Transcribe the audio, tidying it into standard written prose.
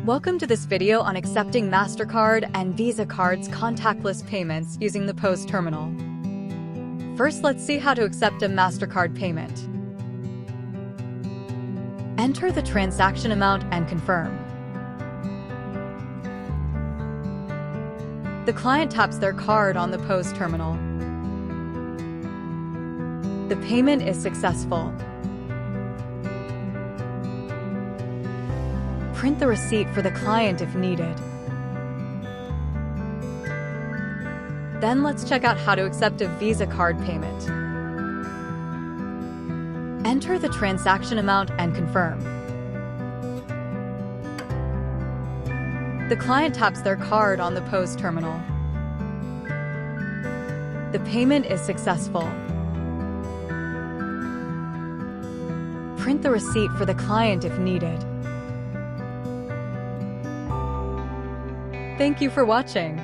Welcome to this video on accepting Mastercard and Visa cards contactless payments using the POS terminal. First, let's see how to accept a Mastercard payment. Enter the transaction amount and confirm. The client taps their card on the POS terminal. The payment is successful. Print the receipt for the client if needed. Then let's check out how to accept a Visa card payment. Enter the transaction amount and confirm. The client taps their card on the POS terminal. The payment is successful. Print the receipt for the client if needed. Thank you for watching.